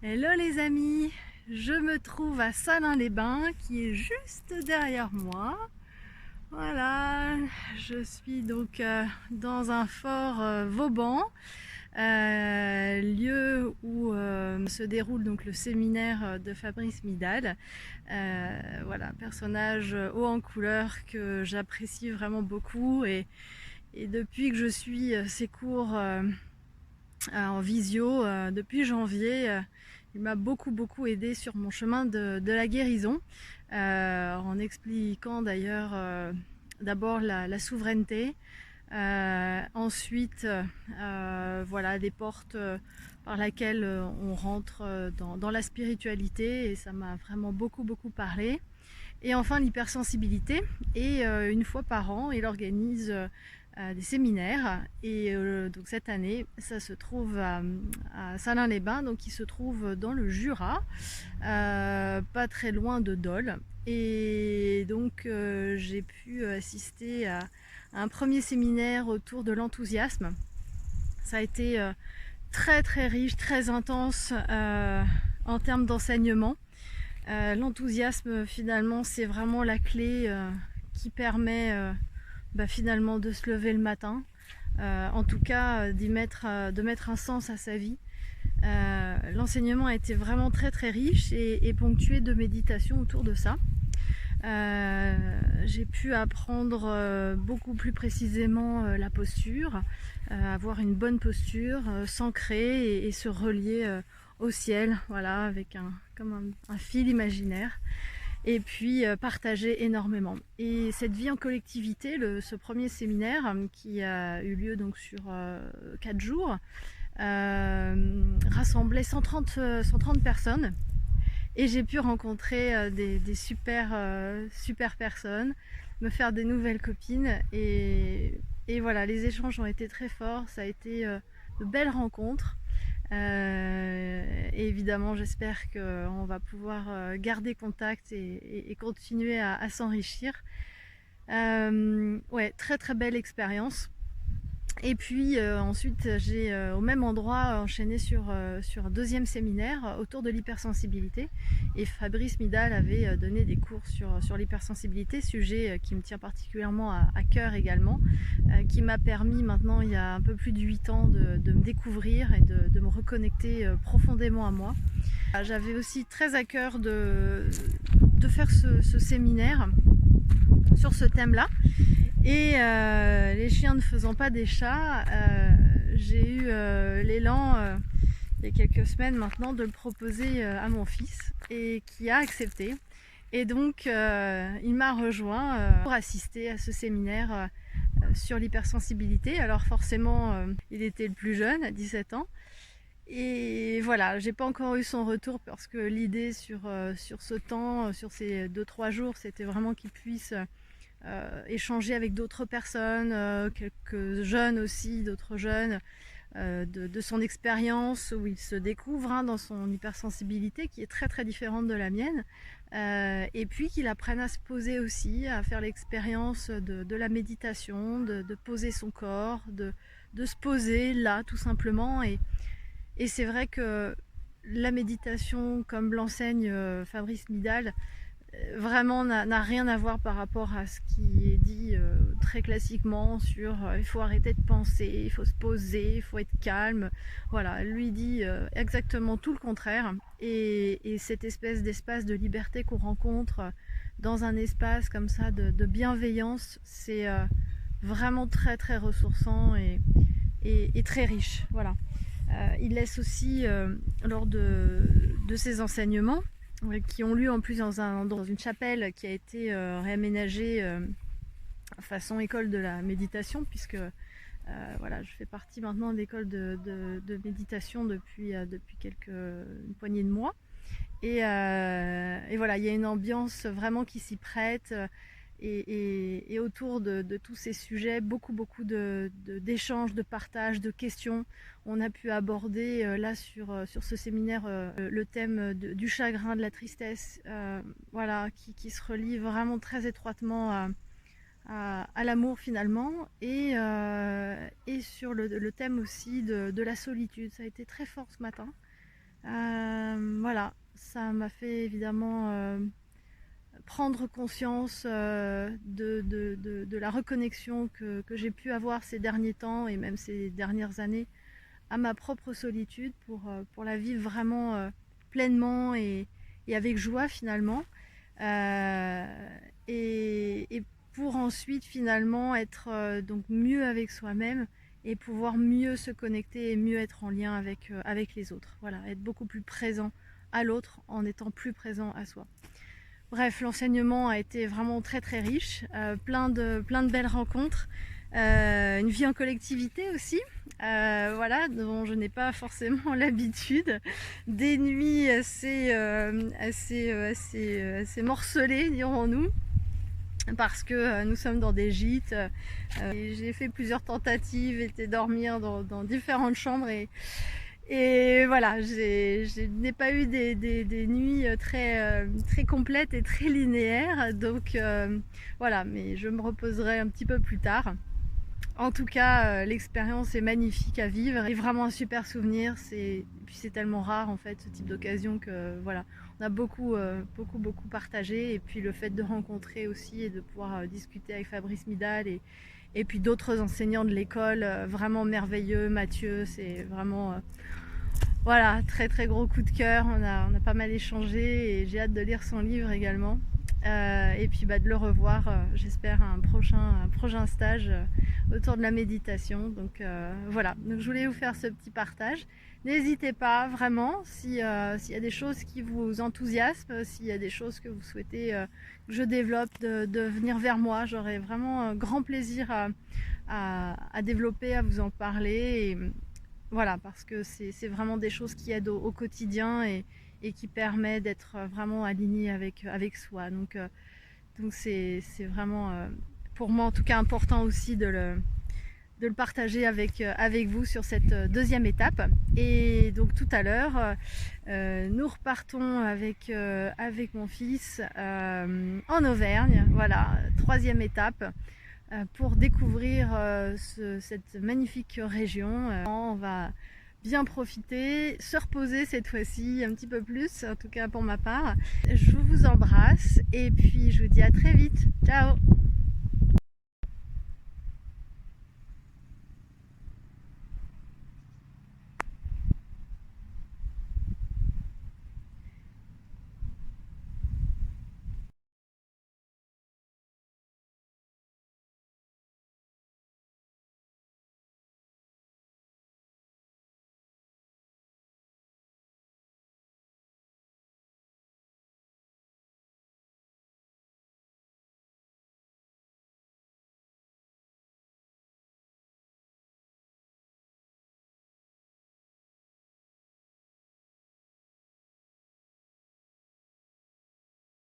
Hello les amis, je me trouve à Salins-les-Bains qui est juste derrière moi. Voilà, je suis donc dans un fort Vauban, lieu où se déroule donc le séminaire de Fabrice Midal. Voilà, personnage haut en couleur que j'apprécie vraiment beaucoup et depuis que je suis ses cours en visio depuis janvier. Il m'a beaucoup aidé sur mon chemin de la guérison, en expliquant d'ailleurs d'abord la souveraineté, ensuite voilà des portes par laquelle on rentre dans la spiritualité, et ça m'a vraiment beaucoup parlé. Et enfin l'hypersensibilité, et une fois par an il organise des séminaires, et donc cette année ça se trouve à Salins-les-Bains, donc il se trouve dans le Jura, pas très loin de Dole. Et donc j'ai pu assister à un premier séminaire autour de l'enthousiasme. Ça a été très riche, très intense en termes d'enseignement. L'enthousiasme finalement c'est vraiment la clé qui permet finalement de se lever le matin, en tout cas de mettre un sens à sa vie. L'enseignement a été vraiment très riche et ponctué de méditation autour de ça. J'ai pu apprendre beaucoup plus précisément la posture, avoir une bonne posture, s'ancrer et se relier au ciel, voilà, avec comme un fil imaginaire, et puis partager énormément. Et cette vie en collectivité, ce premier séminaire qui a eu lieu donc sur 4 jours, rassemblait 130 personnes, et j'ai pu rencontrer des super personnes, me faire des nouvelles copines, et voilà, les échanges ont été très forts, ça a été de belles rencontres. Et évidemment j'espère qu'on va pouvoir garder contact et continuer à s'enrichir. Ouais, très belle expérience. Et puis ensuite j'ai au même endroit enchaîné sur un deuxième séminaire autour de l'hypersensibilité, et Fabrice Midal avait donné des cours sur l'hypersensibilité, sujet qui me tient particulièrement à cœur également, qui m'a permis maintenant il y a un peu plus de 8 ans de me découvrir et de me reconnecter profondément à moi. J'avais aussi très à cœur de faire ce séminaire sur ce thème-là. Et les chiens ne faisant pas des chats, j'ai eu l'élan il y a quelques semaines maintenant de le proposer à mon fils, et qui a accepté. Et donc il m'a rejoint pour assister à ce séminaire sur l'hypersensibilité. Alors forcément il était le plus jeune, à 17 ans. Et voilà, j'ai pas encore eu son retour parce que l'idée sur ce temps, sur ces 2-3 jours, c'était vraiment qu'il puisse échanger avec d'autres personnes, quelques jeunes aussi, d'autres jeunes, de son expérience où il se découvre dans son hypersensibilité qui est très différente de la mienne, et puis qu'il apprenne à se poser aussi, à faire l'expérience de la méditation, de poser son corps, de se poser là tout simplement. Et c'est vrai que la méditation, comme l'enseigne Fabrice Midal, vraiment n'a rien à voir par rapport à ce qui est dit très classiquement sur il faut arrêter de penser, il faut se poser, il faut être calme. Voilà, lui dit exactement tout le contraire. Et cette espèce d'espace de liberté qu'on rencontre dans un espace comme ça de bienveillance, c'est vraiment très ressourçant et très riche. Voilà. Il laisse aussi lors de ses enseignements, qui ont lieu en plus dans une chapelle qui a été réaménagée façon école de la méditation, puisque voilà, je fais partie maintenant de l'école de méditation depuis une poignée de mois. Et voilà, il y a une ambiance vraiment qui s'y prête. Et autour de tous ces sujets, beaucoup d'échanges, de partages, de questions. On a pu aborder là sur ce séminaire le thème du chagrin, de la tristesse, voilà, qui se relie vraiment très étroitement à l'amour finalement, et sur le thème aussi de la solitude. Ça a été très fort ce matin. Voilà, ça m'a fait évidemment prendre conscience de la reconnexion que j'ai pu avoir ces derniers temps et même ces dernières années à ma propre solitude pour la vivre vraiment pleinement et avec joie finalement. Et pour ensuite finalement être donc mieux avec soi-même et pouvoir mieux se connecter et mieux être en lien avec les autres. Voilà, être beaucoup plus présent à l'autre en étant plus présent à soi. Bref, l'enseignement a été vraiment très très riche, plein de belles rencontres, une vie en collectivité aussi, voilà, dont je n'ai pas forcément l'habitude, des nuits assez morcelées, dirons-nous, parce que nous sommes dans des gîtes, et j'ai fait plusieurs tentatives, été dormir dans différentes chambres et voilà, je n'ai pas eu des nuits très complètes et très linéaires, donc voilà, mais je me reposerai un petit peu plus tard. En tout cas, l'expérience est magnifique à vivre et vraiment un super souvenir. Puis c'est tellement rare en fait ce type d'occasion que voilà, on a beaucoup partagé. Et puis le fait de rencontrer aussi et de pouvoir discuter avec Fabrice Midal et puis d'autres enseignants de l'école, vraiment merveilleux. Mathieu, c'est vraiment voilà, très très gros coup de cœur. On a pas mal échangé et j'ai hâte de lire son livre également. Et puis de le revoir, j'espère, à un prochain stage autour de la méditation. Donc voilà, donc je voulais vous faire ce petit partage. N'hésitez pas vraiment s'il y a des choses qui vous enthousiasment, s'il y a des choses que vous souhaitez que je développe, de venir vers moi. J'aurai vraiment un grand plaisir à développer, à vous en parler. Et voilà, parce que c'est vraiment des choses qui aident au quotidien et qui permet d'être vraiment aligné avec soi. Donc c'est vraiment pour moi en tout cas important aussi de le partager avec vous sur cette deuxième étape. Et donc tout à l'heure, nous repartons avec mon fils en Auvergne, voilà, troisième étape. Pour découvrir cette magnifique région. On va bien profiter, se reposer cette fois-ci un petit peu plus, en tout cas pour ma part. Je vous embrasse et puis je vous dis à très vite. Ciao!